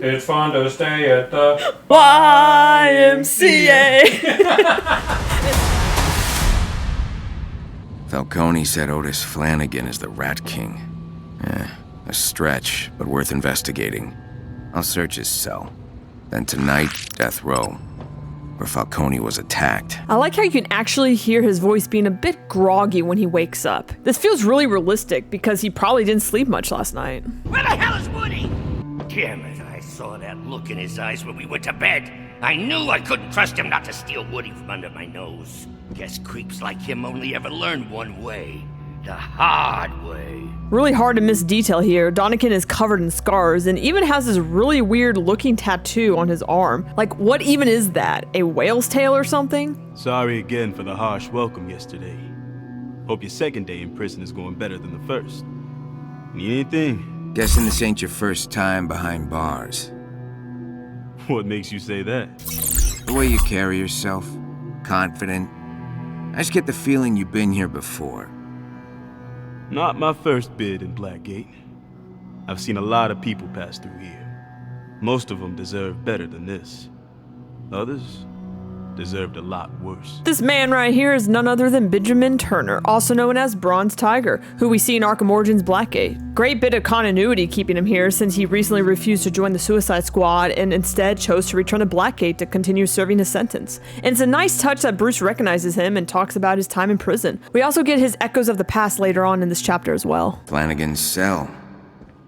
It's fun to stay at the YMCA. Falcone said Otis Flanagan is the Rat King. A stretch, but worth investigating. I'll search his cell. Then tonight, death row, where Falcone was attacked. I like how you can actually hear his voice being a bit groggy when he wakes up. This feels really realistic because he probably didn't sleep much last night. Where the hell is Woody? Damn it, I saw that look in his eyes when we went to bed. I knew I couldn't trust him not to steal Woody from under my nose. Guess creeps like him only ever learn one way. The hard way. Really hard to miss detail here. Donnican is covered in scars and even has this really weird looking tattoo on his arm. Like, what even is that? A whale's tail or something? Sorry again for the harsh welcome yesterday. Hope your second day in prison is going better than the first. Need anything? Guessing this ain't your first time behind bars. What makes you say that? The way you carry yourself. Confident. I just get the feeling you've been here before. Not my first bid in Blackgate. I've seen a lot of people pass through here. Most of them deserve better than this. Others deserved a lot worse. This man right here is none other than Benjamin Turner, also known as Bronze Tiger, who we see in Arkham Origins Blackgate. Great bit of continuity keeping him here since he recently refused to join the Suicide Squad and instead chose to return to Blackgate to continue serving his sentence. And it's a nice touch that Bruce recognizes him and talks about his time in prison. We also get his echoes of the past later on in this chapter as well. Flanagan's cell.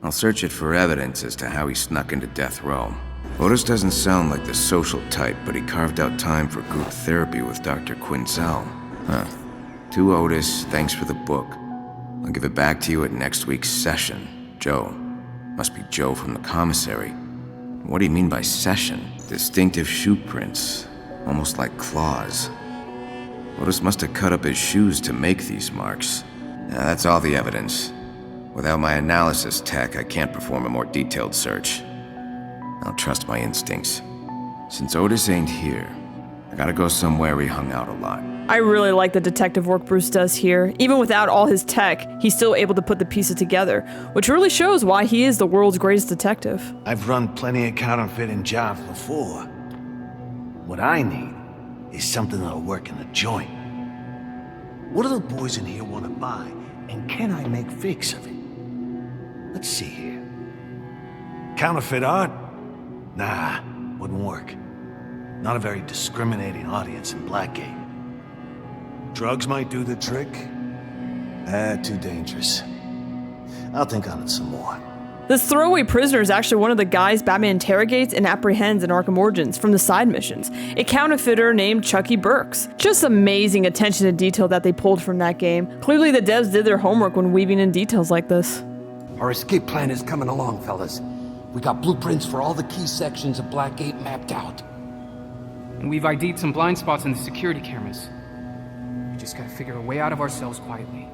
I'll search it for evidence as to how he snuck into death row. Otis doesn't sound like the social type, but he carved out time for group therapy with Dr. Quinzel. To Otis, thanks for the book. I'll give it back to you at next week's session. Joe. Must be Joe from the commissary. What do you mean by session? Distinctive shoe prints, almost like claws. Otis must have cut up his shoes to make these marks. That's all the evidence. Without my analysis tech, I can't perform a more detailed search. I'll trust my instincts. Since Otis ain't here, I gotta go somewhere he hung out a lot. I really like the detective work Bruce does here. Even without all his tech, he's still able to put the pieces together, which really shows why he is the world's greatest detective. I've run plenty of counterfeiting jobs before. What I need is something that'll work in a joint. What do the boys in here want to buy, and can I make fakes of it? Let's see here. Counterfeit art? Nah, wouldn't work. Not a very discriminating audience in Blackgate. Drugs might do the trick. Too dangerous. I'll think on it some more. This throwaway prisoner is actually one of the guys Batman interrogates and apprehends in Arkham Origins from the side missions, a counterfeiter named Chucky Burks. Just amazing attention to detail that they pulled from that game. Clearly the devs did their homework when weaving in details like this. Our escape plan is coming along, fellas. We got blueprints for all the key sections of Blackgate mapped out. And we've ID'd some blind spots in the security cameras. We just gotta figure a way out of ourselves quietly.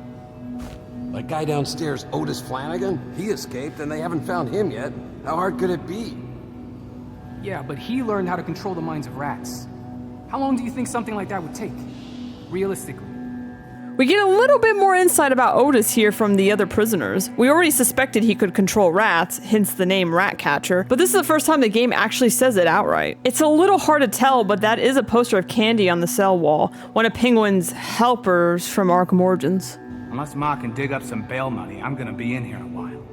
That guy downstairs, Otis Flanagan, he escaped and they haven't found him yet. How hard could it be? Yeah, but he learned how to control the minds of rats. How long do you think something like that would take? Realistically. We get a little bit more insight about Otis here from the other prisoners. We already suspected he could control rats, hence the name Ratcatcher, but this is the first time the game actually says it outright. It's a little hard to tell, but that is a poster of Candy on the cell wall, one of Penguin's helpers from Arkham Origins. Unless Ma can dig up some bail money, I'm gonna be in here a while.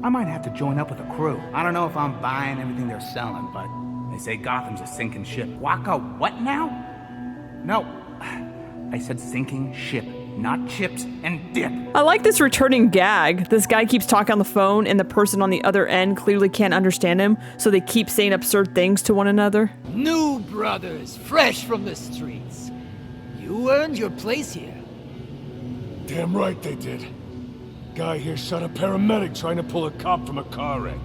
I might have to join up with the crew. I don't know if I'm buying everything they're selling, but they say Gotham's a sinking ship. Waka what now? No, I said sinking ship, not chips and dip. I like this returning gag. This guy keeps talking on the phone and the person on the other end clearly can't understand him, so they keep saying absurd things to one another. New brothers, fresh from the streets. You earned your place here. Damn right they did. Guy here shot a paramedic trying to pull a cop from a car wreck.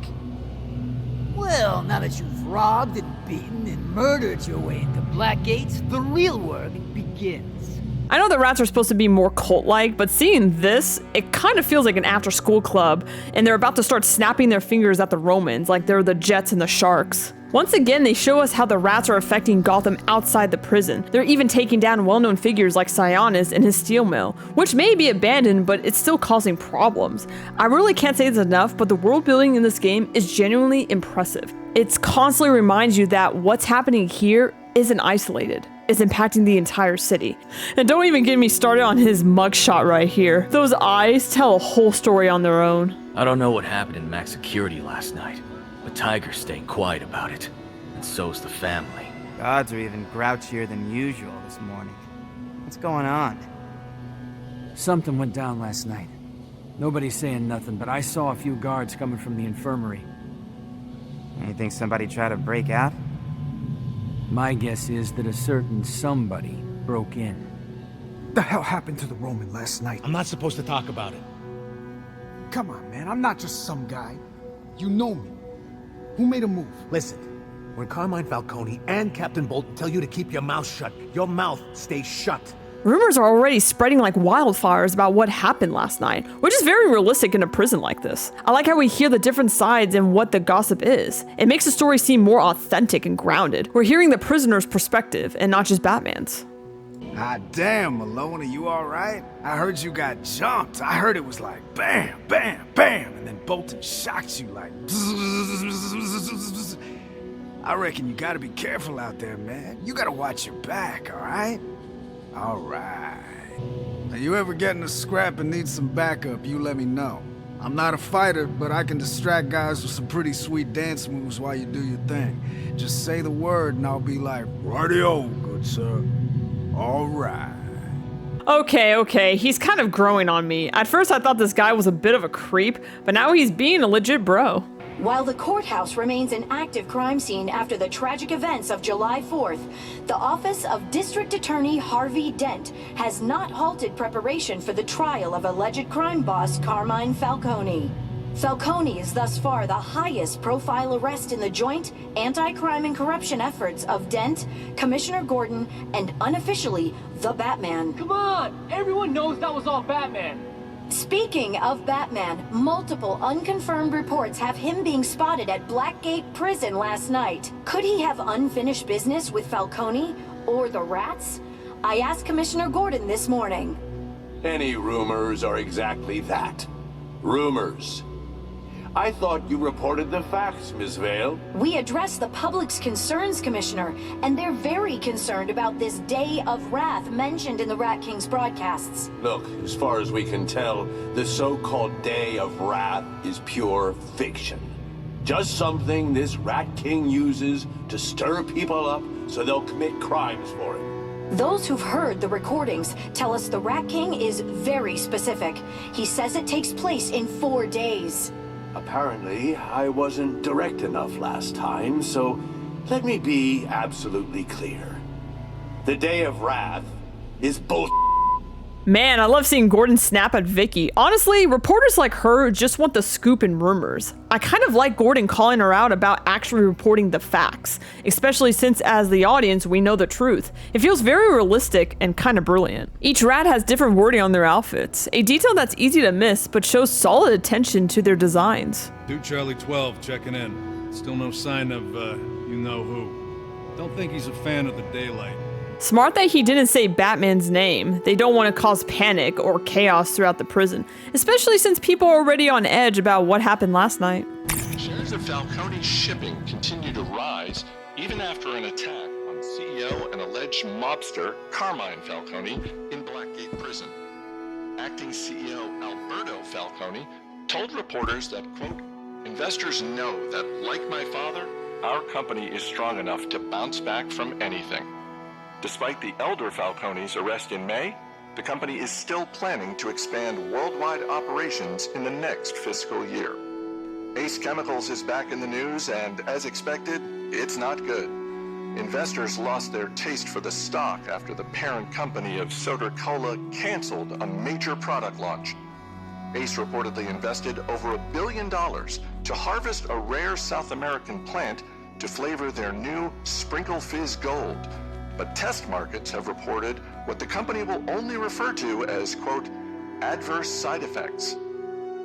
Well, now that you've robbed and beaten and murdered your way into Blackgate, the real work begins. I know the rats are supposed to be more cult-like, but seeing this, it kind of feels like an after-school club, and they're about to start snapping their fingers at the Romans, like they're the Jets and the Sharks. Once again, they show us how the rats are affecting Gotham outside the prison. They're even taking down well-known figures like Sionis and his steel mill, which may be abandoned, but it's still causing problems. I really can't say this enough, but the world building in this game is genuinely impressive. It constantly reminds you that what's happening here isn't isolated. It's impacting the entire city. And don't even get me started on his mugshot right here. Those eyes tell a whole story on their own. I don't know what happened in max security last night, but Tiger's staying quiet about it. And so's the family. Gods are even grouchier than usual this morning. What's going on? Something went down last night. Nobody's saying nothing, but I saw a few guards coming from the infirmary. You think somebody tried to break out? My guess is that a certain somebody broke in. The hell happened to the Roman last night? I'm not supposed to talk about it. Come on, man. I'm not just some guy. You know me. Who made a move? Listen, when Carmine Falcone and Captain Bolton tell you to keep your mouth shut, your mouth stays shut. Rumors are already spreading like wildfires about what happened last night, which is very realistic in a prison like this. I like how we hear the different sides and what the gossip is. It makes the story seem more authentic and grounded. We're hearing the prisoner's perspective and not just Batman's. Ah, damn, Malone, are you alright? I heard you got jumped. I heard it was like bam, bam, bam, and then Bolton shocks you like bzzz. I reckon you gotta be careful out there, man. You gotta watch your back, alright? Alright. Now, you ever get in a scrap and need some backup, you let me know. I'm not a fighter, but I can distract guys with some pretty sweet dance moves while you do your thing. Just say the word and I'll be like, rightio, good sir. Alright. Okay, he's kind of growing on me. At first I thought this guy was a bit of a creep, but now he's being a legit bro. While the courthouse remains an active crime scene after the tragic events of July 4th, the office of District Attorney Harvey Dent has not halted preparation for the trial of alleged crime boss Carmine Falcone. Falcone is thus far the highest profile arrest in the joint anti-crime and corruption efforts of Dent, Commissioner Gordon, and unofficially, the Batman. Come on! Everyone knows that was all Batman! Speaking of Batman, multiple unconfirmed reports have him being spotted at Blackgate Prison last night. Could he have unfinished business with Falcone or the Rats? I asked Commissioner Gordon this morning. Any rumors are exactly that. Rumors. I thought you reported the facts, Ms. Vale. We addressed the public's concerns, Commissioner, and they're very concerned about this Day of Wrath mentioned in the Rat King's broadcasts. Look, as far as we can tell, the so-called Day of Wrath is pure fiction. Just something this Rat King uses to stir people up so they'll commit crimes for it. Those who've heard the recordings tell us the Rat King is very specific. He says it takes place in 4 days. Apparently, I wasn't direct enough last time, so let me be absolutely clear. The Day of Wrath is bull. Man, I love seeing Gordon snap at Vicky. Honestly, reporters like her just want the scoop and rumors. I kind of like Gordon calling her out about actually reporting the facts, especially since as the audience, we know the truth. It feels very realistic and kind of brilliant. Each rat has different wording on their outfits, a detail that's easy to miss but shows solid attention to their designs. 2 Charlie 12 checking in. Still no sign of, you-know-who. Don't think he's a fan of the daylight. Smart that he didn't say Batman's name. They don't want to cause panic or chaos throughout the prison, especially since people are already on edge about what happened last night. Shares of Falcone's shipping continue to rise even after an attack on CEO and alleged mobster Carmine Falcone in Blackgate Prison. Acting CEO Alberto Falcone told reporters that, quote, investors know that, like my father, our company is strong enough to bounce back from anything. Despite the elder Falcone's arrest in May, the company is still planning to expand worldwide operations in the next fiscal year. Ace Chemicals is back in the news, and as expected, it's not good. Investors lost their taste for the stock after the parent company of Soda Cola canceled a major product launch. Ace reportedly invested over $1 billion to harvest a rare South American plant to flavor their new Sprinkle Fizz Gold. But test markets have reported what the company will only refer to as, quote, adverse side effects.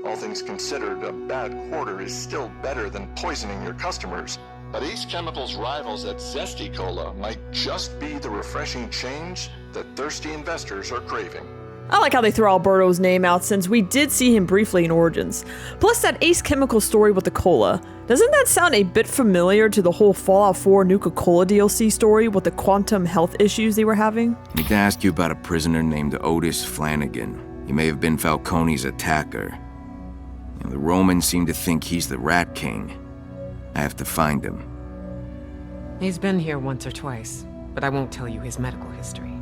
All things considered, a bad quarter is still better than poisoning your customers. But Ace Chemical's rivals at Zesty Cola might just be the refreshing change that thirsty investors are craving. I like how they throw Alberto's name out since we did see him briefly in Origins. Plus that Ace Chemical story with the cola. Doesn't that sound a bit familiar to the whole Fallout 4 Nuka-Cola DLC story with the quantum health issues they were having? I need to ask you about a prisoner named Otis Flanagan. He may have been Falcone's attacker. And the Romans seem to think he's the Rat King. I have to find him. He's been here once or twice, but I won't tell you his medical history.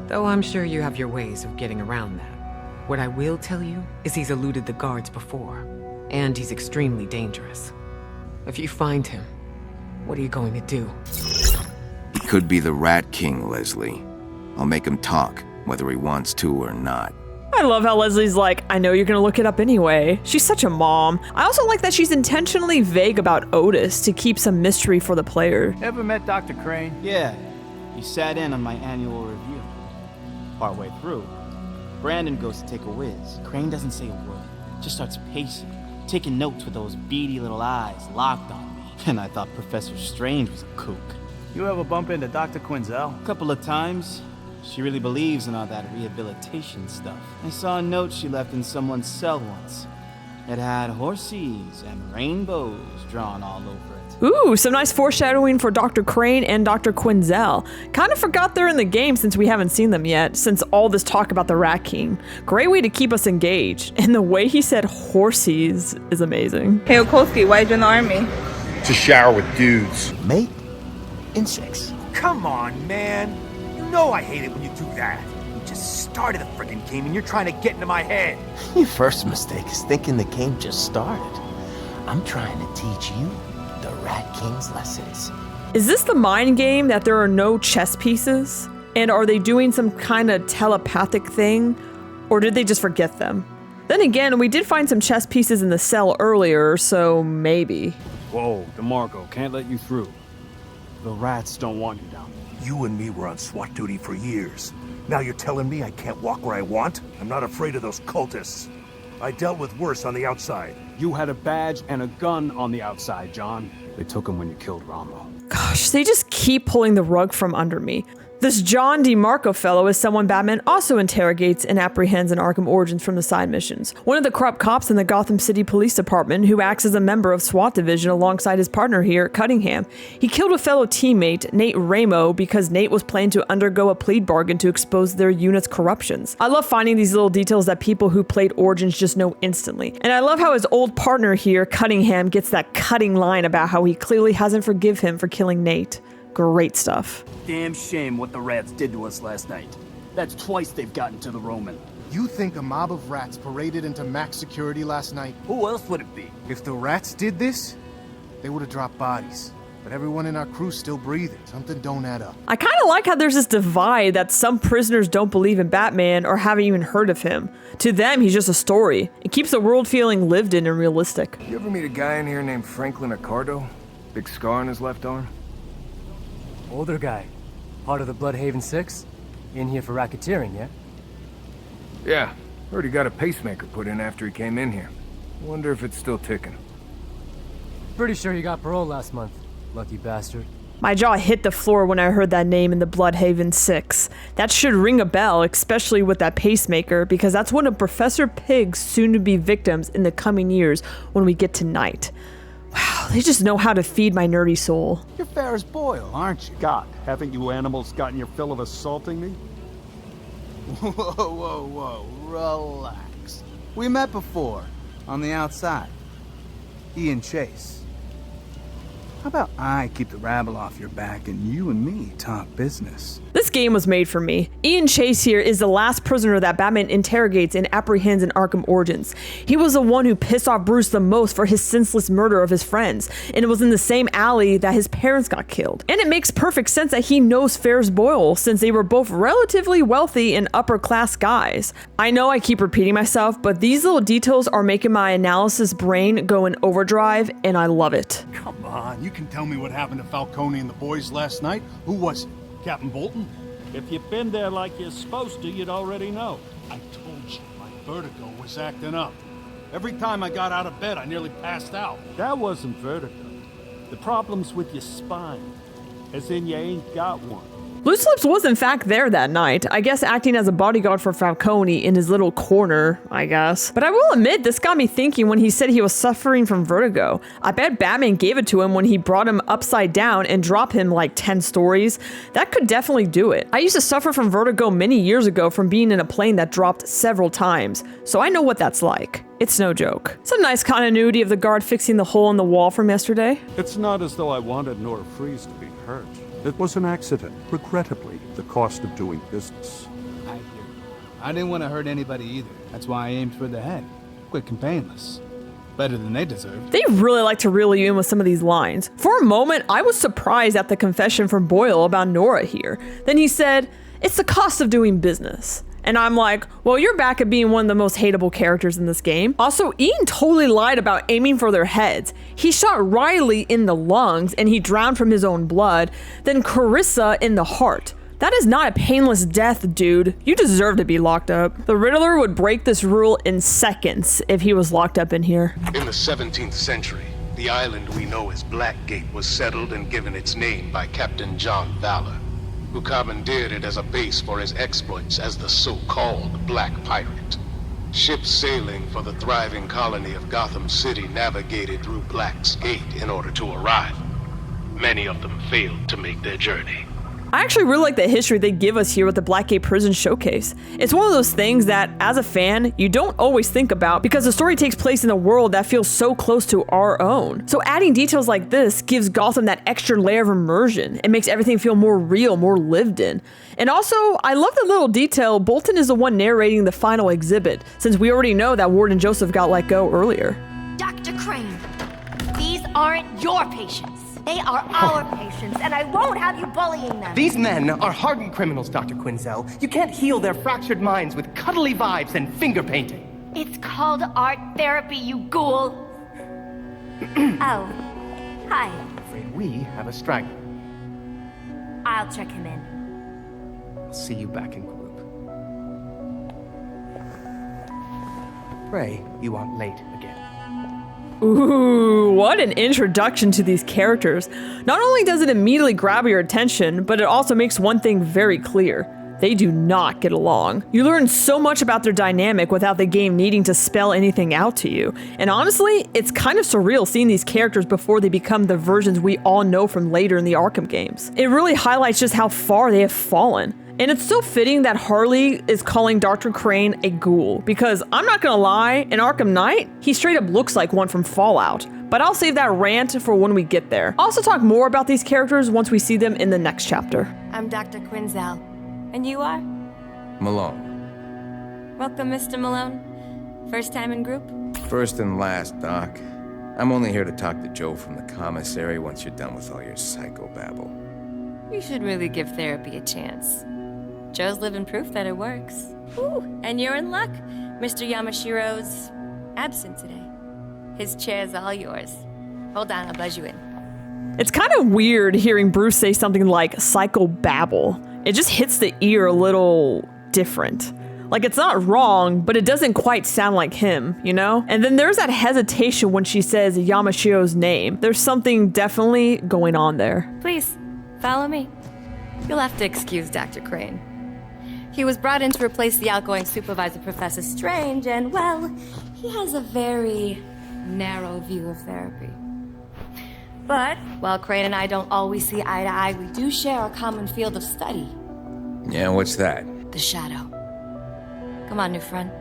Though I'm sure you have your ways of getting around that. What I will tell you is he's eluded the guards before, and he's extremely dangerous. If you find him, what are you going to do? He could be the Rat King, Leslie. I'll make him talk, whether he wants to or not. I love how Leslie's like, I know you're gonna look it up anyway. She's such a mom. I also like that she's intentionally vague about Otis to keep some mystery for the player. Ever met Dr. Crane? Yeah. He sat in on my annual review. Partway through, Brandon goes to take a whiz. Crane doesn't say a word, just starts pacing, taking notes with those beady little eyes locked on me. And I thought Professor Strange was a kook. You ever bump into Dr. Quinzel? A couple of times. She really believes in all that rehabilitation stuff. I saw a note she left in someone's cell once. It had horses and rainbows drawn all over it. Ooh, some nice foreshadowing for Dr. Crane and Dr. Quinzel. Kind of forgot they're in the game since we haven't seen them yet, since all this talk about the Rat King. Great way to keep us engaged. And the way he said horses is amazing. Hey, Okolsky, why you in the army? To shower with dudes. Mate? Insects. Come on, man. You know I hate it when you do that. You just started the friggin' game and you're trying to get into my head. Your first mistake is thinking the game just started. I'm trying to teach you the Rat King's lessons. Is this the mind game that there are no chess pieces? And are they doing some kind of telepathic thing? Or did they just forget them? Then again, we did find some chess pieces in the cell earlier, so maybe. Whoa, DeMarco, can't let you through. The rats don't want you down there. You and me were on SWAT duty for years. Now you're telling me I can't walk where I want? I'm not afraid of those cultists. I dealt with worse on the outside. You had a badge and a gun on the outside, John. They took him when you killed Rombo. Gosh, they just keep pulling the rug from under me. This John DeMarco fellow is someone Batman also interrogates and apprehends in Arkham Origins from the side missions. One of the corrupt cops in the Gotham City Police Department who acts as a member of SWAT Division alongside his partner here, Cunningham. He killed a fellow teammate, Nate Ramo, because Nate was planning to undergo a plea bargain to expose their unit's corruptions. I love finding these little details that people who played Origins just know instantly. And I love how his old partner here, Cunningham, gets that cutting line about how he clearly hasn't forgive him for killing Nate. Great stuff. Damn shame what the rats did to us last night. That's twice they've gotten to the Roman. You think a mob of rats paraded into max security last night? Who else would it be? If the rats did this, they would have dropped bodies. But everyone in our crew's still breathing. Something don't add up. I kind of like how there's this divide that some prisoners don't believe in Batman or haven't even heard of him. To them, he's just a story. It keeps the world feeling lived in and realistic. You ever meet a guy in here named Franklin Accardo? Big scar on his left arm? Older guy. Part of the Bloodhaven 6? In here for racketeering, yeah? Yeah. Heard he got a pacemaker put in after he came in here. Wonder if it's still ticking. Pretty sure he got parole last month. Lucky bastard. My jaw hit the floor when I heard that name in the Bloodhaven 6. That should ring a bell, especially with that pacemaker, because that's one of Professor Pig's soon-to-be victims in the coming years when we get to Night. Wow, they just know how to feed my nerdy soul. You're fair as Boyle, aren't you? God, haven't you animals gotten your fill of assaulting me? Whoa, relax. We met before, on the outside. Ian Chase. How about I keep the rabble off your back and you and me talk business? This game was made for me. Ian Chase here is the last prisoner that Batman interrogates and apprehends in Arkham Origins. He was the one who pissed off Bruce the most for his senseless murder of his friends, and it was in the same alley that his parents got killed. And it makes perfect sense that he knows Ferris Boyle, since they were both relatively wealthy and upper class guys. I know I keep repeating myself, but these little details are making my analysis brain go in overdrive, and I love it. Come on, you can tell me what happened to Falcone and the boys last night. Who was it? Captain Bolton? If you've been there like you're supposed to, you'd already know. I told you, my vertigo was acting up. Every time I got out of bed, I nearly passed out. That wasn't vertigo. The problem's with your spine, as in you ain't got one. Loose Lips was in fact there that night, I guess acting as a bodyguard for Falcone in his little corner, I guess. But I will admit, this got me thinking when he said he was suffering from vertigo. I bet Batman gave it to him when he brought him upside down and dropped him like 10 stories. That could definitely do it. I used to suffer from vertigo many years ago from being in a plane that dropped several times, so I know what that's like. It's no joke. Some nice continuity of the guard fixing the hole in the wall from yesterday. It's not as though I wanted Nora Freeze to be hurt. It was an accident, regrettably, the cost of doing business. I hear you. I didn't want to hurt anybody either. That's why I aimed for the head. Quick and painless. Better than they deserve. They really like to reel you in with some of these lines. For a moment, I was surprised at the confession from Boyle about Nora here. Then he said, "It's the cost of doing business." And I'm like, well, you're back at being one of the most hateable characters in this game. Also, Ian totally lied about aiming for their heads. He shot Riley in the lungs and he drowned from his own blood, then Carissa in the heart. That is not a painless death, dude. You deserve to be locked up. The Riddler would break this rule in seconds if he was locked up in here. In the 17th century, the island we know as Blackgate was settled and given its name by Captain John Valor, who commandeered it as a base for his exploits as the so-called Black Pirate. Ships sailing for the thriving colony of Gotham City navigated through Black's Gate in order to arrive. Many of them failed to make their journey. I actually really like the history they give us here with the Blackgate Prison Showcase. It's one of those things that, as a fan, you don't always think about because the story takes place in a world that feels so close to our own. So adding details like this gives Gotham that extra layer of immersion. It makes everything feel more real, more lived in. And also, I love the little detail, Bolton is the one narrating the final exhibit, since we already know that Ward and Joseph got let go earlier. Dr. Crane, these aren't your patients. They are our patients, and I won't have you bullying them. These men are hardened criminals, Dr. Quinzel. You can't heal their fractured minds with cuddly vibes and finger painting. It's called art therapy, you ghoul. Oh, hi. I'm afraid we have a straggler. I'll check him in. I'll see you back in group. Pray you aren't late again. Ooh, what an introduction to these characters. Not only does it immediately grab your attention, but it also makes one thing very clear. They do not get along. You learn so much about their dynamic without the game needing to spell anything out to you. And honestly, it's kind of surreal seeing these characters before they become the versions we all know from later in the Arkham games. It really highlights just how far they have fallen. And it's so fitting that Harley is calling Dr. Crane a ghoul, because I'm not gonna lie, in Arkham Knight, he straight up looks like one from Fallout. But I'll save that rant for when we get there. I'll also talk more about these characters once we see them in the next chapter. I'm Dr. Quinzel. And you are? Malone. Welcome, Mr. Malone. First time in group? First and last, Doc. I'm only here to talk to Joe from the commissary once you're done with all your psychobabble. You should really give therapy a chance. Joe's living proof that it works. Ooh, and you're in luck. Mr. Yamashiro's absent today. His chair's all yours. Hold on, I'll buzz you in. It's kind of weird hearing Bruce say something like psychobabble. It just hits the ear a little different. Like, it's not wrong, but it doesn't quite sound like him, you know? And then there's that hesitation when she says Yamashiro's name. There's something definitely going on there. Please, follow me. You'll have to excuse Dr. Crane. He was brought in to replace the outgoing supervisor, Professor Strange, and, well, he has a very narrow view of therapy. But, while Crane and I don't always see eye to eye, we do share a common field of study. Yeah, what's that? The shadow. Come on, new friend.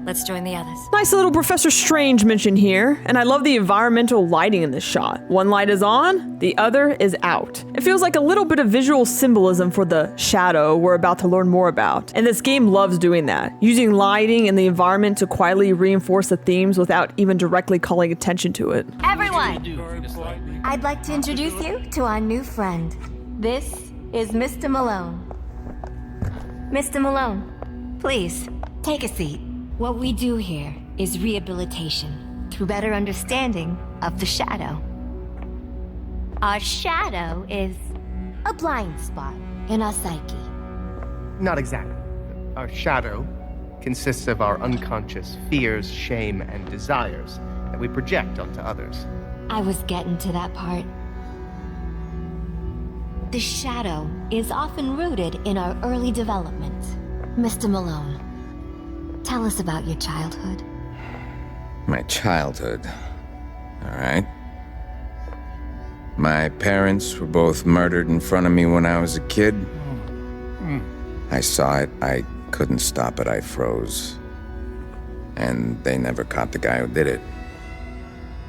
Let's join the others. Nice little Professor Strange mention here, and I love the environmental lighting in this shot. One light is on, the other is out. It feels like a little bit of visual symbolism for the shadow we're about to learn more about, and this game loves doing that, using lighting and the environment to quietly reinforce the themes without even directly calling attention to it. Everyone, I'd like to introduce you to our new friend. This is Mr. Malone. Mr. Malone, please, take a seat. What we do here is rehabilitation through better understanding of the shadow. Our shadow is a blind spot in our psyche. Not exactly. Our shadow consists of our unconscious fears, shame, and desires that we project onto others. I was getting to that part. The shadow is often rooted in our early development. Mr. Malone, tell us about your childhood. My childhood. All right. My parents were both murdered in front of me when I was a kid. I saw it. I couldn't stop it. I froze. And they never caught the guy who did it.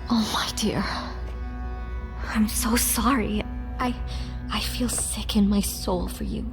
Oh, my dear. I'm so sorry. I feel sick in my soul for you.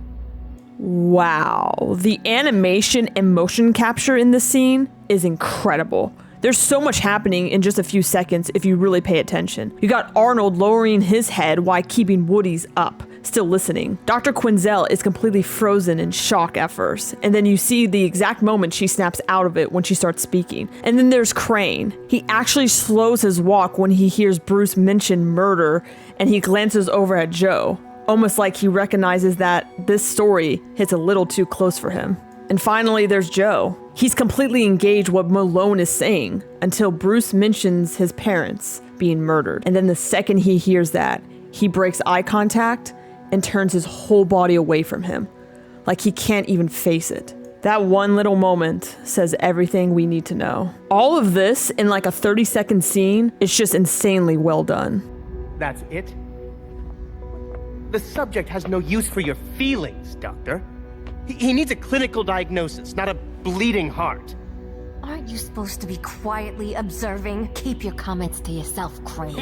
Wow. The animation and motion capture in this scene is incredible. There's so much happening in just a few seconds if you really pay attention. You got Arnold lowering his head while keeping Woody's up, still listening. Dr. Quinzel is completely frozen in shock at first, and then you see the exact moment she snaps out of it when she starts speaking. And then there's Crane. He actually slows his walk when he hears Bruce mention murder, and he glances over at Joe, almost like he recognizes that this story hits a little too close for him. And finally, there's Joe. He's completely engaged what Malone is saying until Bruce mentions his parents being murdered. And then the second he hears that, he breaks eye contact and turns his whole body away from him, like he can't even face it. That one little moment says everything we need to know. All of this in like a 30-second scene is just insanely well done. That's it? The subject has no use for your feelings, Doctor. He needs a clinical diagnosis, not a bleeding heart. Aren't you supposed to be quietly observing? Keep your comments to yourself, Crane.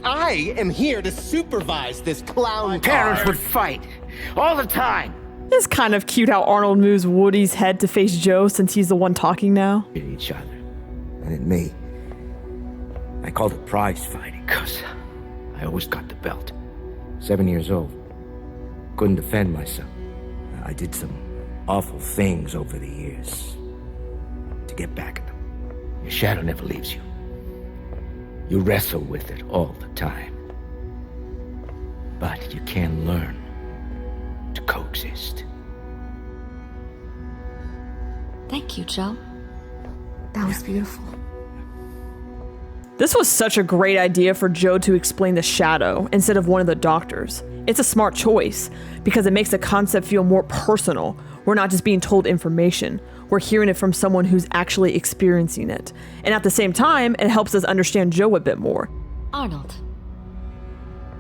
I am here to supervise this clown. My parents would fight all the time. It's kind of cute how Arnold moves Woody's head to face Joe since he's the one talking now. Each other. And in me. I called it prize fighting because I always got the belt. 7 years old. Couldn't defend myself. I did some awful things over the years to get back at them. Your shadow never leaves you. You wrestle with it all the time. But you can learn to coexist. Thank you, Joe. That was beautiful. This was such a great idea for Joe to explain the shadow instead of one of the doctors. It's a smart choice because it makes the concept feel more personal. We're not just being told information. We're hearing it from someone who's actually experiencing it. And at the same time, it helps us understand Joe a bit more. Arnold,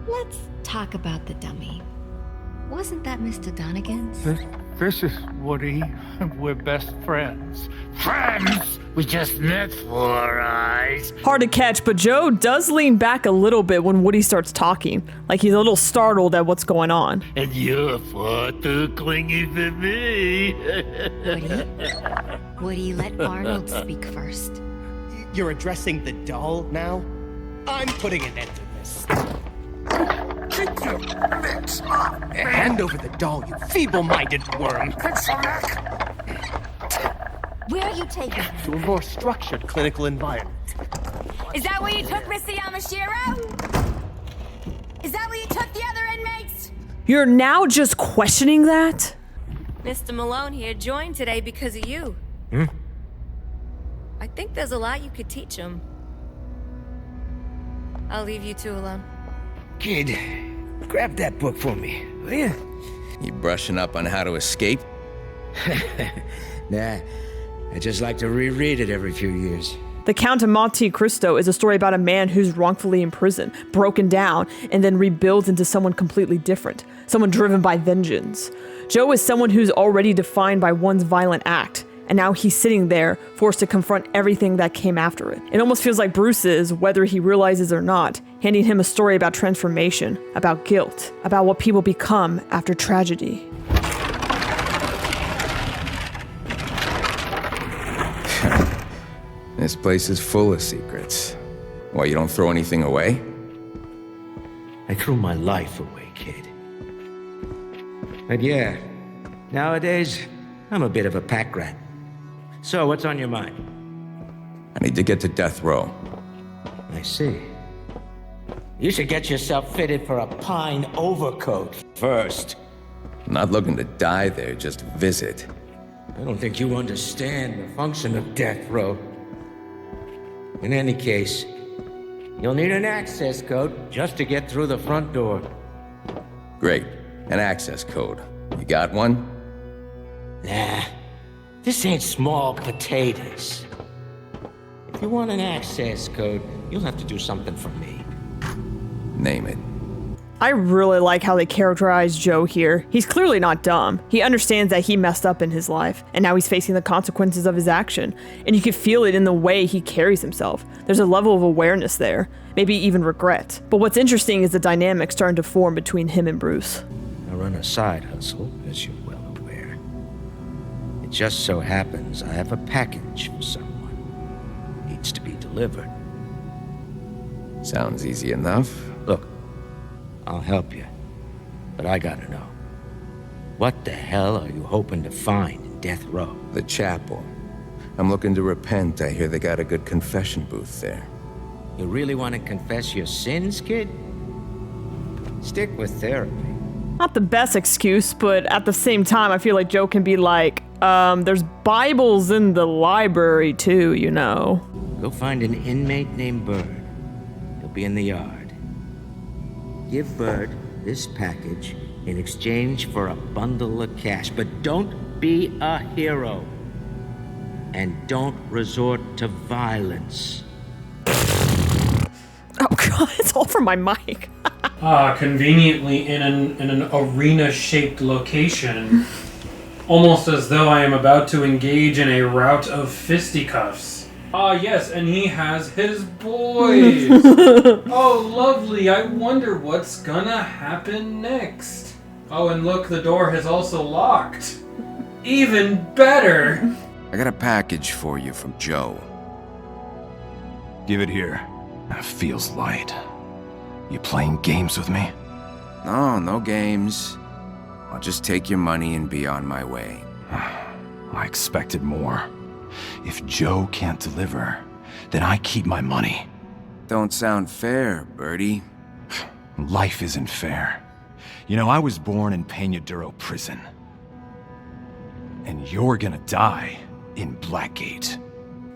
let's talk about the dummy. Wasn't that Mr. Donegan's? This is Woody. We're best friends. Friends? We just met 4 eyes. Hard to catch, but Joe does lean back a little bit when Woody starts talking, like he's a little startled at what's going on. And you're far too clingy for me. Woody, let Arnold speak first. You're addressing the doll now? I'm putting an end to this. Keep your mitts up! Hand over the doll, you feeble-minded worm. Where are you taking him? To a more structured clinical environment. Is that where you took Mr. Yamashiro? Is that where you took the other inmates? You're now just questioning that? Mr. Malone here joined today because of you. I think there's a lot you could teach him. I'll leave you two alone. Kid, grab that book for me, will you? You brushing up on how to escape? Nah, I just like to reread it every few years. The Count of Monte Cristo is a story about a man who's wrongfully imprisoned, broken down, and then rebuilds into someone completely different, someone driven by vengeance. Joe is someone who's already defined by one's violent act, and now he's sitting there, forced to confront everything that came after it. It almost feels like Bruce is, whether he realizes or not, handing him a story about transformation, about guilt, about what people become after tragedy. This place is full of secrets. Why, you don't throw anything away? I threw my life away, kid. But yeah, nowadays, I'm a bit of a pack rat. So, what's on your mind? I need to get to death row. I see. You should get yourself fitted for a pine overcoat first. I'm not looking to die there, just visit. I don't think you understand the function of death row. In any case, you'll need an access code just to get through the front door. Great. An access code. You got one? Nah, this ain't small potatoes. If you want an access code, you'll have to do something for me. Name it. I really like how they characterize Joe here. He's clearly not dumb. He understands that he messed up in his life, and now he's facing the consequences of his action. And you can feel it in the way he carries himself. There's a level of awareness there, maybe even regret. But what's interesting is the dynamic starting to form between him and Bruce. I run a side hustle, as you're well aware. It just so happens I have a package for someone. Needs to be delivered. Sounds easy enough. Look, I'll help you, but I gotta know. What the hell are you hoping to find in Death Row? The chapel. I'm looking to repent. I hear they got a good confession booth there. You really want to confess your sins, kid? Stick with therapy. Not the best excuse, but at the same time, I feel like Joe can be like, there's Bibles in the library too, you know. Go find an inmate named Bird. He'll be in the yard. Give Bird this package in exchange for a bundle of cash, but don't be a hero. And don't resort to violence. Oh god, it's all from my mic. Conveniently in an arena-shaped location. Almost as though I am about to engage in a rout of fisticuffs. Yes, and he has his boys. Oh, lovely. I wonder what's gonna happen next. Oh, and look, the door has also locked. Even better. I got a package for you from Joe. Give it here. That feels light. You playing games with me? No, no games. I'll just take your money and be on my way. I expected more. If Joe can't deliver, then I keep my money. Don't sound fair, Birdie. Life isn't fair. You know, I was born in Peñaduro prison. And you're gonna die in Blackgate.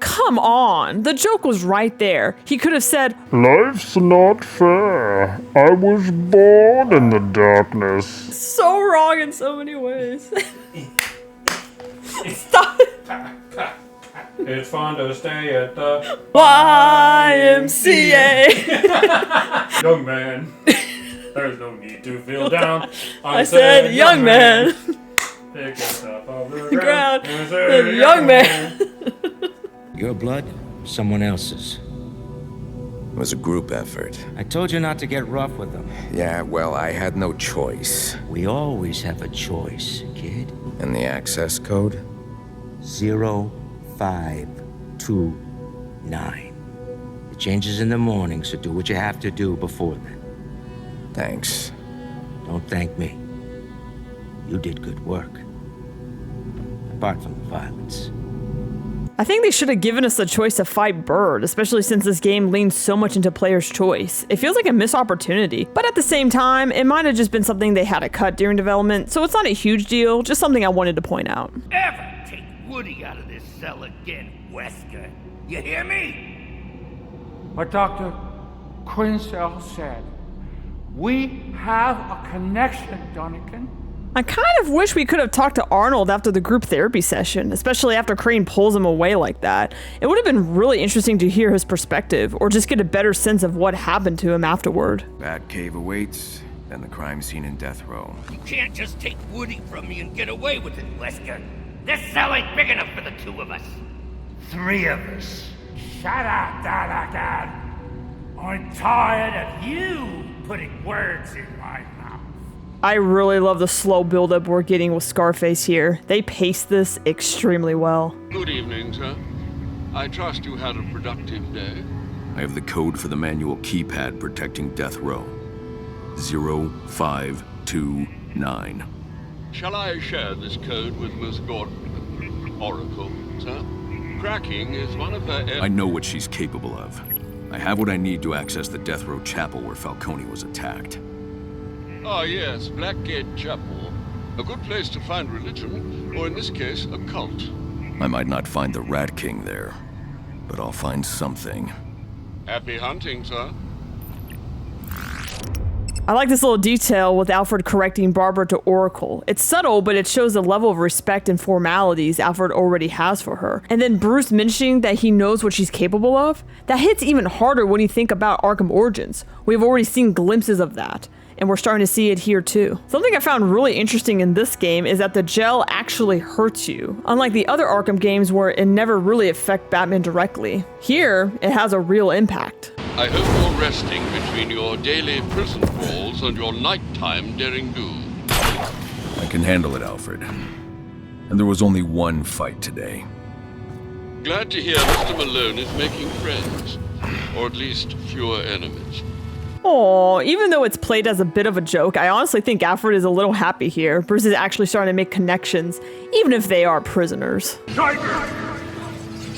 Come on, the joke was right there. He could have said, Life's not fair. I was born in the darkness. So wrong in so many ways. Stop it. It's fun to stay at the YMCA. Young man, there's no need to feel down. I said, young man. Pick us up off the ground. ground. The young man. Your blood, someone else's. It was a group effort. I told you not to get rough with them. Yeah, well, I had no choice. We always have a choice, kid. And the access code? 0529. It changes in the morning, so do what you have to do before then. Thanks. Don't thank me. You did good work. Apart from the violence. I think they should have given us the choice to fight Bird, especially since this game leans so much into player's choice. It feels like a missed opportunity, but at the same time, it might have just been something they had to cut during development, so it's not a huge deal, just something I wanted to point out. Ever take Woody out of this cell again, Wesker? You hear me? But Dr. Quinsell said, we have a connection, Donegan. I kind of wish we could have talked to Arnold after the group therapy session, especially after Crane pulls him away like that. It would have been really interesting to hear his perspective, or just get a better sense of what happened to him afterward. Batcave awaits, then the crime scene in Death Row. You can't just take Woody from me and get away with it, Wesker. This cell ain't big enough for the two of us. 3 of us. Shut up, Donegan. I'm tired of you putting words in my mouth. I really love the slow build-up we're getting with Scarface here. They pace this extremely well. Good evening, sir. I trust you had a productive day. I have the code for the manual keypad protecting Death Row. 0529. Shall I share this code with Miss Gordon? Oracle, sir? Cracking is one of her... I know what she's capable of. I have what I need to access the Death Row Chapel where Falcone was attacked. Ah, yes, Blackgate Chapel. A good place to find religion, or in this case, a cult. I might not find the Rat King there, but I'll find something. Happy hunting, sir. I like this little detail with Alfred correcting Barbara to Oracle. It's subtle, but it shows the level of respect and formalities Alfred already has for her. And then Bruce mentioning that he knows what she's capable of, that hits even harder when you think about Arkham Origins. We've already seen glimpses of that, and we're starting to see it here too. Something I found really interesting in this game is that the gel actually hurts you, unlike the other Arkham games where it never really affects Batman directly. Here, it has a real impact. I hope you're resting between your daily prison calls and your nighttime daring do. I can handle it, Alfred. And there was only one fight today. Glad to hear Mr. Malone is making friends. Or at least fewer enemies. Aw, even though it's played as a bit of a joke, I honestly think Alfred is a little happy here. Bruce is actually starting to make connections, even if they are prisoners. Tiger!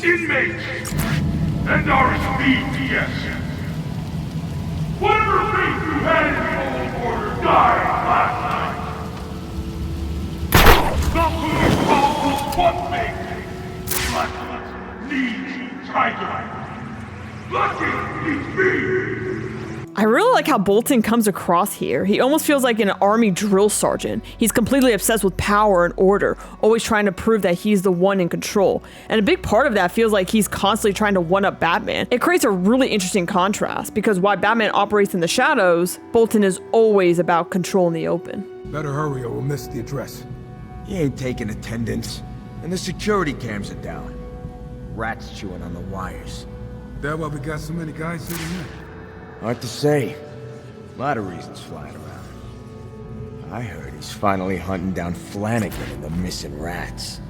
Inmates! And our speed, yes! Whatever fate you had in the old order died last night! The police call was one thing! Blackwood needs Tiger! Lucky needs me! I really like how Bolton comes across here. He almost feels like an army drill sergeant. He's completely obsessed with power and order, always trying to prove that he's the one in control. And a big part of that feels like he's constantly trying to one-up Batman. It creates a really interesting contrast, because while Batman operates in the shadows, Bolton is always about control in the open. Better hurry or we'll miss the address. He ain't taking attendance, and the security cams are down. Rats chewing on the wires. That why we got so many guys sitting here? Hard to say. A lot of reasons flying around. I heard he's finally hunting down Flanagan and the missing rats.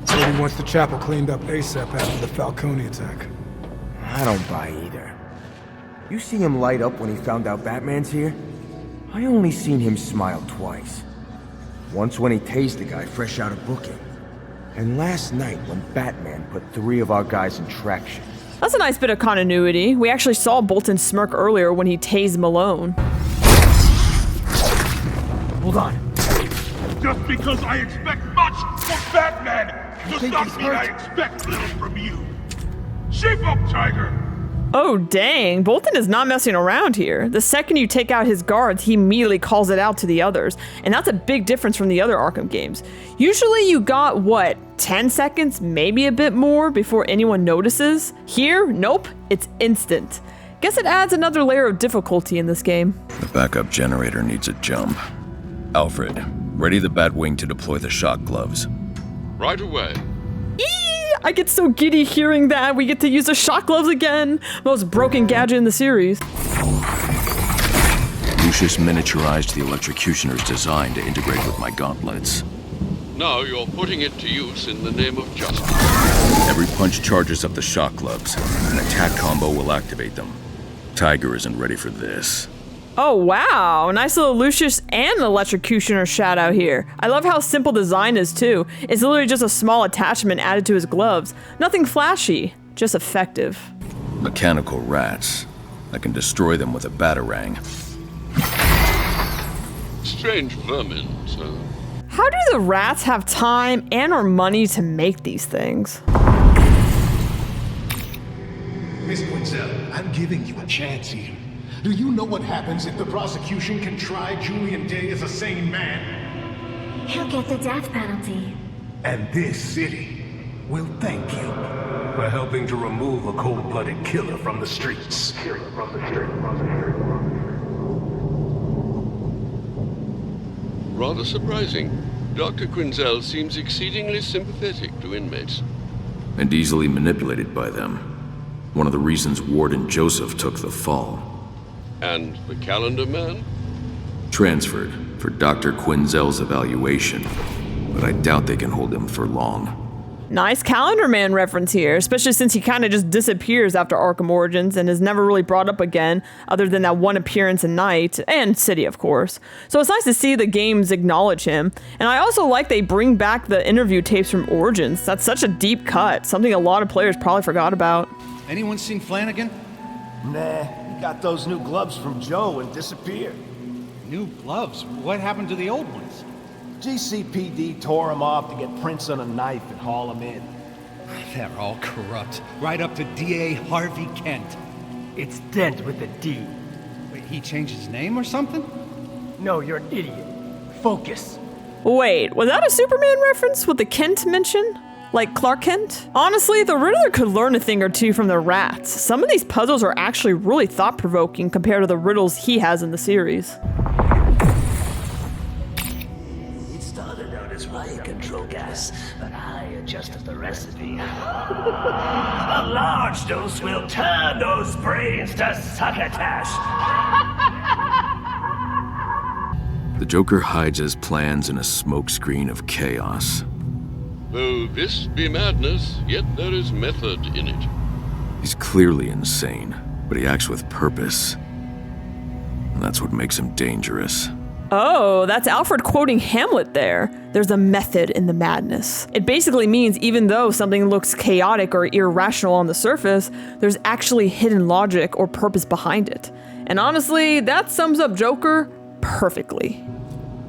Said he wants the chapel cleaned up ASAP after the Falcone attack. I don't buy either. You see him light up when he found out Batman's here? I only seen him smile twice. Once when he tased the guy fresh out of booking. And last night when Batman put 3 of our guys in traction. That's a nice bit of continuity. We actually saw Bolton smirk earlier when he tased Malone. Hold on. Just because I expect much from Batman does not mean I expect little from you. Shape up, Tiger! Oh dang, Bolton is not messing around here. The second you take out his guards, he immediately calls it out to the others. And that's a big difference from the other Arkham games. Usually you got, what, 10 seconds, maybe a bit more before anyone notices? Here, nope, it's instant. Guess it adds another layer of difficulty in this game. The backup generator needs a jump. Alfred, ready the Batwing to deploy the shock gloves. Right away. I get so giddy hearing that. We get to use the shock gloves again. Most broken gadget in the series. Lucius miniaturized the electrocutioner's design to integrate with my gauntlets. Now you're putting it to use in the name of justice. Every punch charges up the shock gloves. An attack combo will activate them. Tiger isn't ready for this. Oh wow, nice little Lucius and electrocutioner shout out here. I love how simple design is too. It's literally just a small attachment added to his gloves. Nothing flashy, just effective. Mechanical rats. I can destroy them with a batarang. Strange vermin, sir. How do the rats have time and or money to make these things? Miss Quinzel, I'm giving you a chance here. Do you know what happens if the prosecution can try Julian Day as a sane man? He'll get the death penalty. And this city will thank you for helping to remove a cold-blooded killer from the streets. Rather surprising. Dr. Quinzel seems exceedingly sympathetic to inmates. And easily manipulated by them. One of the reasons Warden Joseph took the fall. And the calendar man? Transferred for Dr. Quinzel's evaluation, but I doubt they can hold him for long. Nice Calendar Man reference here, especially since he kind of just disappears after Arkham Origins and is never really brought up again, other than that one appearance in Night, and City, of course. So it's nice to see the games acknowledge him. And I also like they bring back the interview tapes from Origins. That's such a deep cut, something a lot of players probably forgot about. Anyone seen Flanagan? Nah, he got those new gloves from Joe and disappeared. New gloves? What happened to the old ones? GCPD tore him off to get prints on a knife and haul him in. They're all corrupt. Right up to DA Harvey Kent. It's Dent with a D. Wait, he changed his name or something? No, you're an idiot. Focus. Wait, was that a Superman reference with the Kent mention? Like Clark Kent? Honestly, the Riddler could learn a thing or two from the rats. Some of these puzzles are actually really thought-provoking compared to the riddles he has in the series. It started out as riot control gas, but I adjusted the recipe. A large dose will turn those brains to succotash. The Joker hides his plans in a smokescreen of chaos. Though this be madness, yet there is method in it. He's clearly insane, but he acts with purpose. And that's what makes him dangerous. Oh, that's Alfred quoting Hamlet there. There's a method in the madness. It basically means even though something looks chaotic or irrational on the surface, there's actually hidden logic or purpose behind it. And honestly, that sums up Joker perfectly.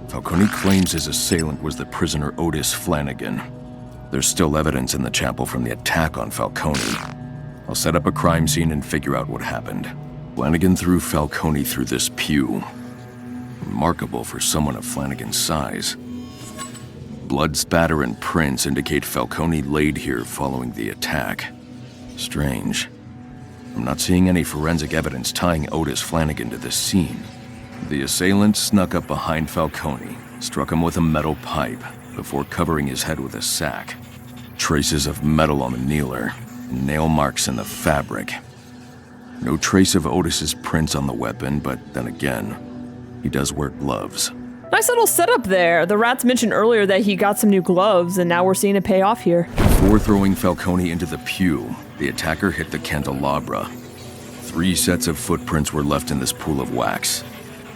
Falcone claims his assailant was the prisoner Otis Flanagan. There's still evidence in the chapel from the attack on Falcone. I'll set up a crime scene and figure out what happened. Flanagan threw Falcone through this pew. Remarkable for someone of Flanagan's size. Blood spatter and prints indicate Falcone laid here following the attack. Strange. I'm not seeing any forensic evidence tying Otis Flanagan to this scene. The assailant snuck up behind Falcone, struck him with a metal pipe before covering his head with a sack. Traces of metal on the kneeler, and nail marks in the fabric. No trace of Otis's prints on the weapon, but then again, he does wear gloves. Nice little setup there. The rats mentioned earlier that he got some new gloves, and now we're seeing it pay off here. Before throwing Falcone into the pew, the attacker hit the candelabra. 3 sets of footprints were left in this pool of wax.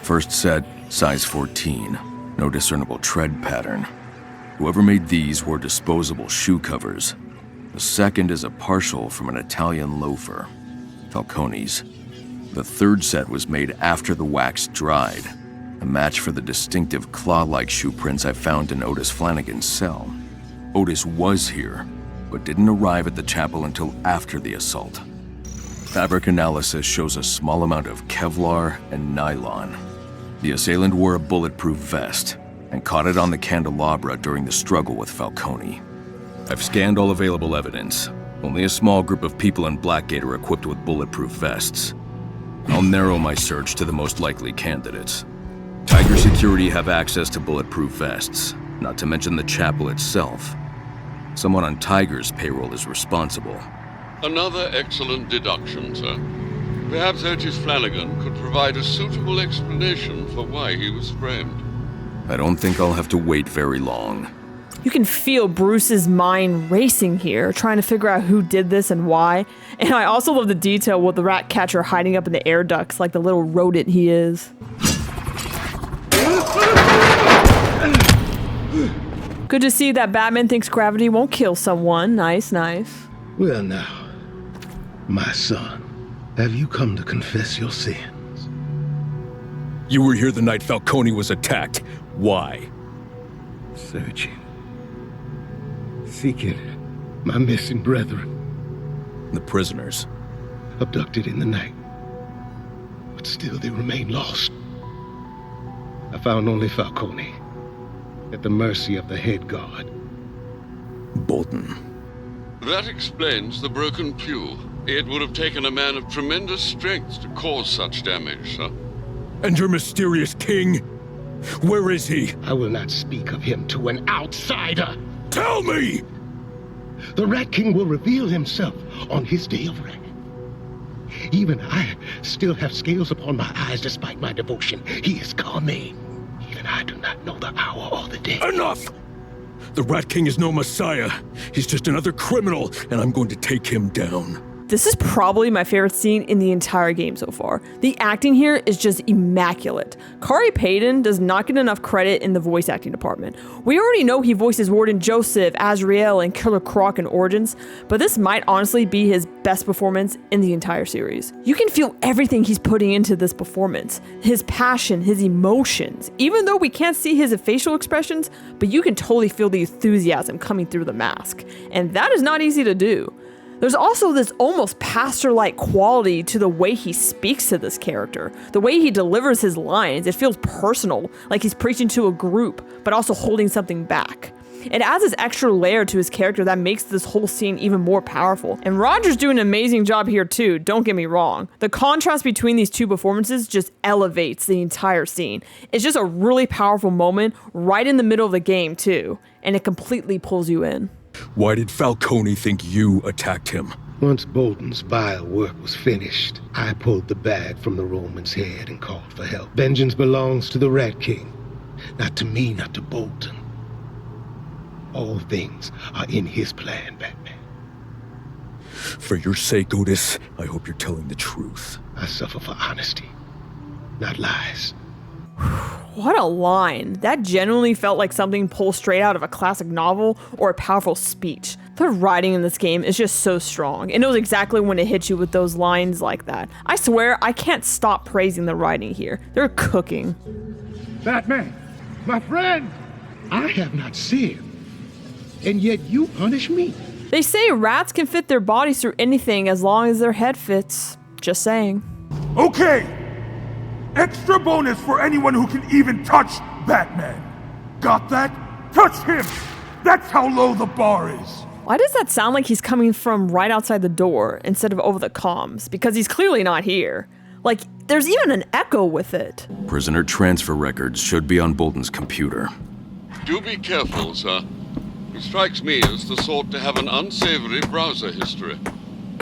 First set, size 14. No discernible tread pattern. Whoever made these wore disposable shoe covers. The second is a partial from an Italian loafer, Falcone's. The third set was made after the wax dried, a match for the distinctive claw-like shoe prints I found in Otis Flanagan's cell. Otis was here, but didn't arrive at the chapel until after the assault. Fabric analysis shows a small amount of Kevlar and nylon. The assailant wore a bulletproof vest and caught it on the candelabra during the struggle with Falcone. I've scanned all available evidence. Only a small group of people in Blackgate are equipped with bulletproof vests. I'll narrow my search to the most likely candidates. Tiger Security have access to bulletproof vests, not to mention the chapel itself. Someone on Tiger's payroll is responsible. Another excellent deduction, sir. Perhaps Otis Flanagan could provide a suitable explanation for why he was framed. I don't think I'll have to wait very long. You can feel Bruce's mind racing here, trying to figure out who did this and why. And I also love the detail with the rat catcher hiding up in the air ducts like the little rodent he is. Good to see that Batman thinks gravity won't kill someone. Nice, nice. Well now, my son, have you come to confess your sins? You were here the night Falcone was attacked. Why? Searching. Seeking my missing brethren. The prisoners. Abducted in the night. But still they remain lost. I found only Falcone. At the mercy of the head guard. Bolton. That explains the broken pew. It would have taken a man of tremendous strength to cause such damage, sir. And your mysterious king? Where is he? I will not speak of him to an outsider. Tell me! The Rat King will reveal himself on his day of wrath. Even I still have scales upon my eyes despite my devotion. He is coming. Even I do not know the hour or the day. Enough! The Rat King is no messiah. He's just another criminal, and I'm going to take him down. This is probably my favorite scene in the entire game so far. The acting here is just immaculate. Kari Payton does not get enough credit in the voice acting department. We already know he voices Warden Joseph, Azrael, and Killer Croc in Origins, but this might honestly be his best performance in the entire series. You can feel everything he's putting into this performance. His passion, his emotions. Even though we can't see his facial expressions, but you can totally feel the enthusiasm coming through the mask. And that is not easy to do. There's also this almost pastor-like quality to the way he speaks to this character. The way he delivers his lines, it feels personal, like he's preaching to a group, but also holding something back. It adds this extra layer to his character that makes this whole scene even more powerful. And Roger's doing an amazing job here too, don't get me wrong. The contrast between these two performances just elevates the entire scene. It's just a really powerful moment right in the middle of the game too, and it completely pulls you in. Why did Falcone think you attacked him? Once Bolton's vile work was finished, I pulled the bag from the Roman's head and called for help. Vengeance belongs to the Rat King. Not to me, not to Bolton. All things are in his plan, Batman. For your sake, Otis, I hope you're telling the truth. I suffer for honesty, not lies. What a line. That genuinely felt like something pulled straight out of a classic novel or a powerful speech. The writing in this game is just so strong. It knows exactly when to hit you with those lines like that. I swear, I can't stop praising the writing here. They're cooking. Batman, my friend! I have not sinned, and yet you punish me. They say rats can fit their bodies through anything as long as their head fits. Just saying. Okay! Extra bonus for anyone who can even touch Batman. Got that? Touch him! That's how low the bar is. Why does that sound like he's coming from right outside the door instead of over the comms? Because he's clearly not here. Like, there's even an echo with it. Prisoner transfer records should be on Bolton's computer. Do be careful, sir. He strikes me as the sort to have an unsavory browser history.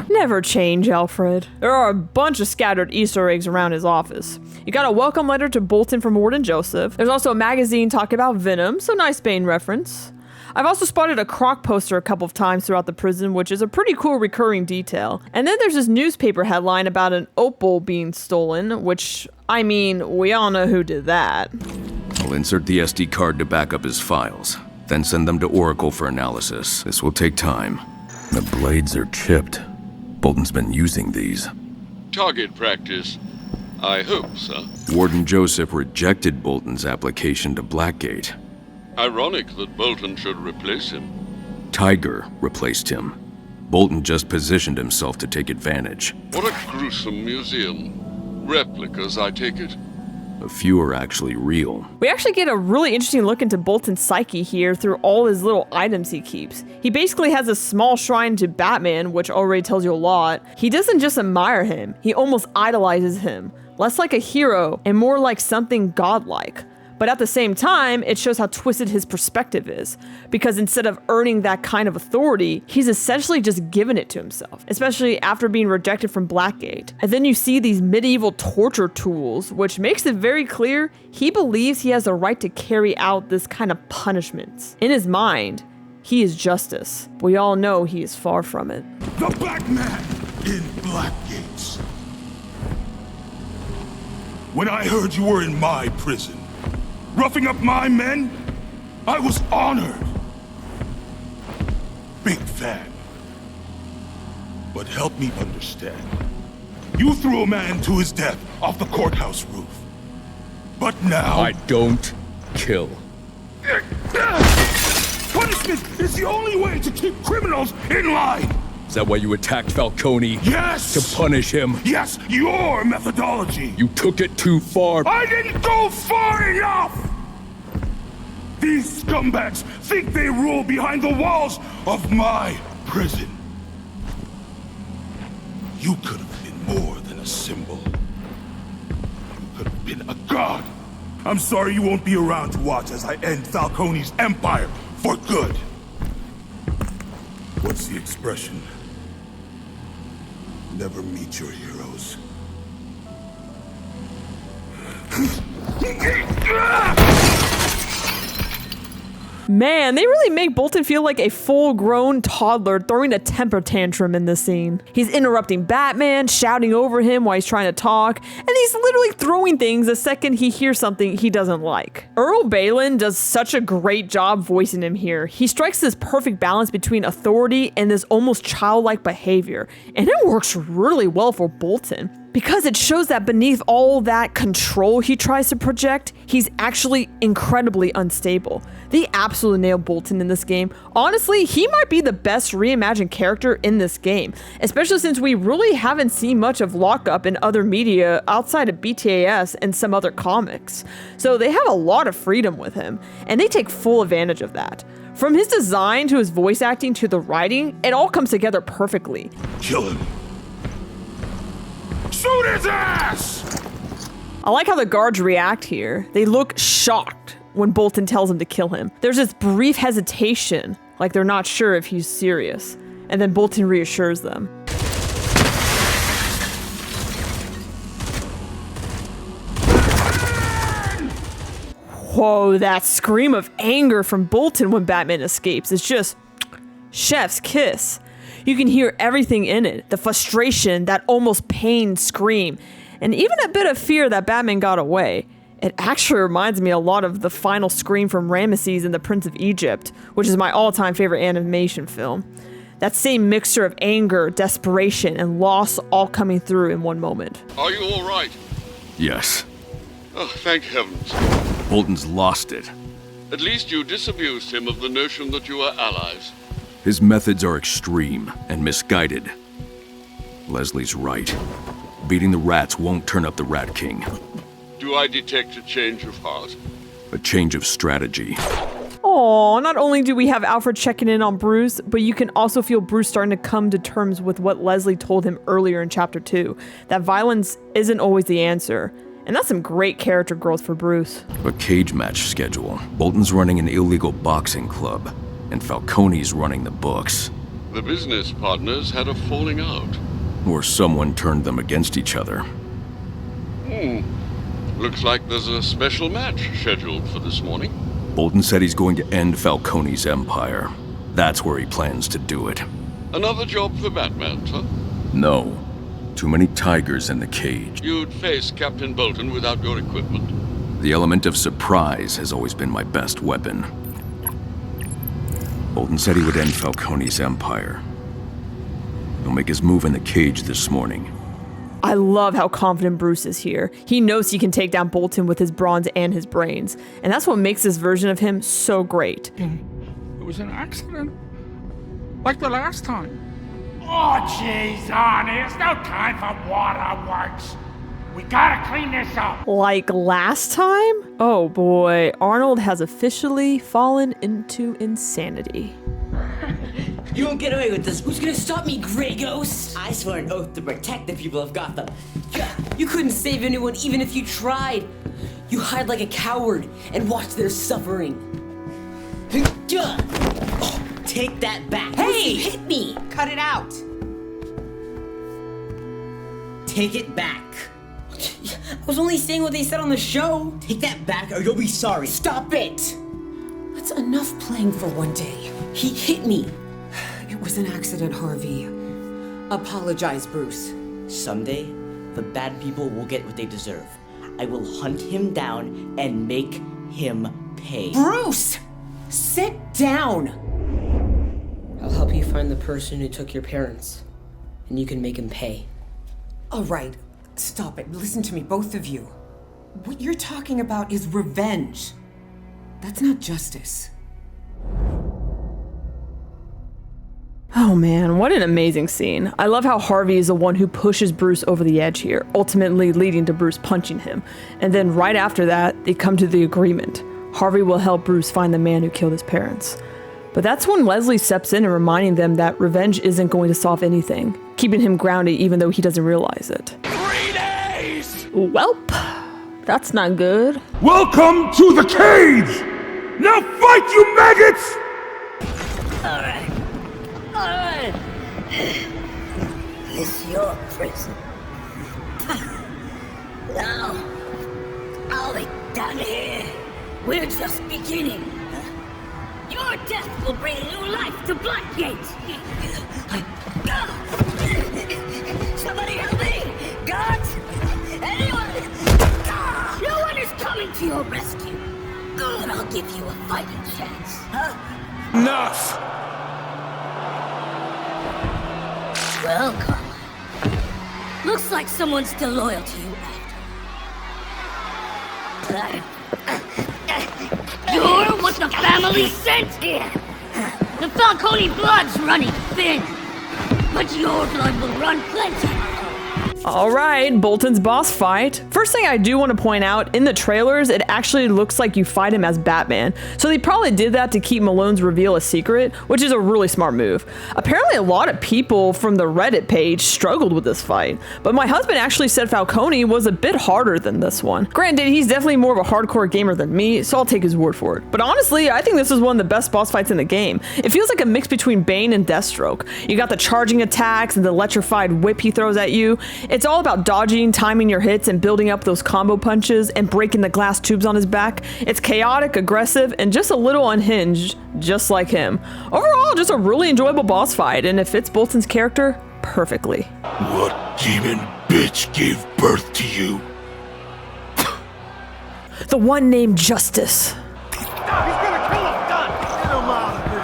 Never change, Alfred. There are a bunch of scattered Easter eggs around his office. You got a welcome letter to Bolton from Warden Joseph. There's also a magazine talking about Venom, so nice Bane reference. I've also spotted a Croc poster a couple of times throughout the prison, which is a pretty cool recurring detail. And then there's this newspaper headline about an opal being stolen, which, I mean, we all know who did that. I'll insert the SD card to back up his files, then send them to Oracle for analysis. This will take time. The blades are chipped. Bolton's been using these. Target practice. I hope, sir. Warden Joseph rejected Bolton's application to Blackgate. Ironic that Bolton should replace him. Tiger replaced him. Bolton just positioned himself to take advantage. What a gruesome museum. Replicas, I take it? A few are actually real. We actually get a really interesting look into Bolton's psyche here through all his little items he keeps. He basically has a small shrine to Batman, which already tells you a lot. He doesn't just admire him, he almost idolizes him. Less like a hero and more like something godlike. But at the same time, it shows how twisted his perspective is. Because instead of earning that kind of authority, he's essentially just given it to himself. Especially after being rejected from Blackgate. And then you see these medieval torture tools, which makes it very clear he believes he has the right to carry out this kind of punishments. In his mind, he is justice. We all know he is far from it. The Black Man in Blackgates. When I heard you were in my prison, roughing up my men, I was honored. Big fan. But help me understand. You threw a man to his death off the courthouse roof. But now... I don't kill. Punishment is the only way to keep criminals in line! Is that why you attacked Falcone? Yes! To punish him? Yes, your methodology! You took it too far. I didn't go far enough! These scumbags think they rule behind the walls of my prison. You could have been more than a symbol. You could have been a god. I'm sorry you won't be around to watch as I end Falcone's empire for good. What's the expression? Never meet your heroes. Man, they really make Bolton feel like a full-grown toddler throwing a temper tantrum in this scene. He's interrupting Batman, shouting over him while he's trying to talk, and he's literally throwing things the second he hears something he doesn't like. Earl Balin does such a great job voicing him here. He strikes this perfect balance between authority and this almost childlike behavior, and it works really well for Bolton. because it shows that beneath all that control he tries to project, he's actually incredibly unstable. They absolutely nailed Bolton in this game. Honestly, he might be the best reimagined character in this game, especially since we really haven't seen much of Lockup in other media outside of BTAS and some other comics. So they have a lot of freedom with him, and they take full advantage of that. From his design to his voice acting to the writing, it all comes together perfectly. Kill him. Shoot his ass! I like how the guards react here. They look shocked when Bolton tells him to kill him. There's this brief hesitation, like they're not sure if he's serious. And then Bolton reassures them. Whoa, that scream of anger from Bolton when Batman escapes is just chef's kiss. You can hear everything in it. The frustration, that almost pained scream, and even a bit of fear that Batman got away. It actually reminds me a lot of the final scream from Ramesses in The Prince of Egypt, which is my all-time favorite animation film. That same mixture of anger, desperation, and loss all coming through in one moment. Are you all right? Yes. Oh, thank heavens. Bolton's lost it. At least you disabused him of the notion that you are allies. His methods are extreme and misguided. Leslie's right. Beating the rats won't turn up the Rat King. Do I detect a change of heart? A change of strategy. Aw, not only do we have Alfred checking in on Bruce, but you can also feel Bruce starting to come to terms with what Leslie told him earlier in Chapter 2, that violence isn't always the answer. And that's some great character growth for Bruce. A cage match schedule. Bolton's running an illegal boxing club, and Falcone's running the books. The business partners had a falling out. Or someone turned them against each other. Looks like there's a special match scheduled for this morning. Bolton said he's going to end Falcone's empire. That's where he plans to do it. Another job for Batman, sir? No. Too many tigers in the cage. You'd face Captain Bolton without your equipment. The element of surprise has always been my best weapon. Bolton said he would end Falcone's empire. He'll make his move in the cage this morning. I love how confident Bruce is here. He knows he can take down Bolton with his bronze and his brains. And that's what makes this version of him so great. It was an accident. Like the last time. Oh, jeez, honest. No time for waterworks. We gotta clean this up. Like last time? Oh boy, Arnold has officially fallen into insanity. You won't get away with this. Who's gonna stop me, Grey Ghost? I swear an oath to protect the people of Gotham. You couldn't save anyone even if you tried. You hide like a coward and watch their suffering. Take that back. Hey! You hit me! Cut it out! Take it back. I was only saying what they said on the show. Take that back or you'll be sorry. Stop it! That's enough playing for one day. He hit me. It was an accident, Harvey. Apologize, Bruce. Someday, the bad people will get what they deserve. I will hunt him down and make him pay. Bruce! Sit down! I'll help you find the person who took your parents, and you can make him pay. All right, stop it. Listen to me, both of you. What you're talking about is revenge. That's not justice. Oh man, what an amazing scene. I love how Harvey is the one who pushes Bruce over the edge here, ultimately leading to Bruce punching him. And then right after that, they come to the agreement. Harvey will help Bruce find the man who killed his parents. But that's when Leslie steps in and reminding them that revenge isn't going to solve anything, keeping him grounded even though he doesn't realize it. 3 days! Welp, that's not good. Welcome to the cage! Now fight, you maggots! Alright. It's your prison. Now, I'll be done here. We're just beginning. Your death will bring new life to Blackgate. Somebody help me! Guards! Anyone! No one is coming to your rescue. But I'll give you a fighting chance. Huh? Enough! Welcome. Looks like someone's still loyal to you. You're what the family sent here! The Falcone blood's running thin, but your blood will run plenty. All right, Bolton's boss fight. First thing I do want to point out, in the trailers, it actually looks like you fight him as Batman. So they probably did that to keep Malone's reveal a secret, which is a really smart move. Apparently a lot of people from the Reddit page struggled with this fight, but my husband actually said Falcone was a bit harder than this one. Granted, he's definitely more of a hardcore gamer than me, so I'll take his word for it. But honestly, I think this is one of the best boss fights in the game. It feels like a mix between Bane and Deathstroke. You got the charging attacks and the electrified whip he throws at you. It's all about dodging, timing your hits, and building up those combo punches and breaking the glass tubes on his back. It's chaotic, aggressive, and just a little unhinged, just like him. Overall, just a really enjoyable boss fight, and it fits Bolton's character perfectly. What demon bitch gave birth to you? The one named Justice. He's gonna kill him! Done! Get him out of here!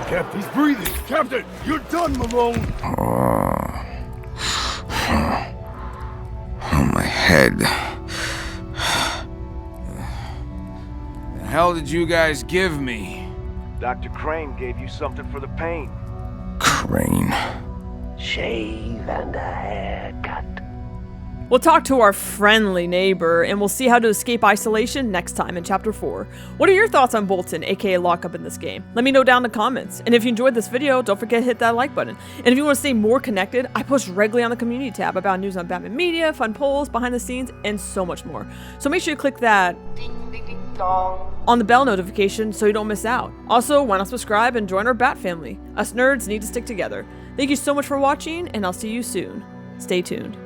Captain, he's breathing! Captain, you're done, Malone! Oh, my head. The hell did you guys give me? Dr. Crane gave you something for the pain. Crane. Shave and a haircut. We'll talk to our friendly neighbor, and we'll see how to escape isolation next time in Chapter 4. What are your thoughts on Bolton, aka Lockup, in this game? Let me know down in the comments. And if you enjoyed this video, don't forget to hit that like button. And if you want to stay more connected, I post regularly on the community tab about news on Batman media, fun polls, behind the scenes, and so much more. So make sure you click that on the bell notification so you don't miss out. Also, why not subscribe and join our Bat family? Us nerds need to stick together. Thank you so much for watching, and I'll see you soon. Stay tuned.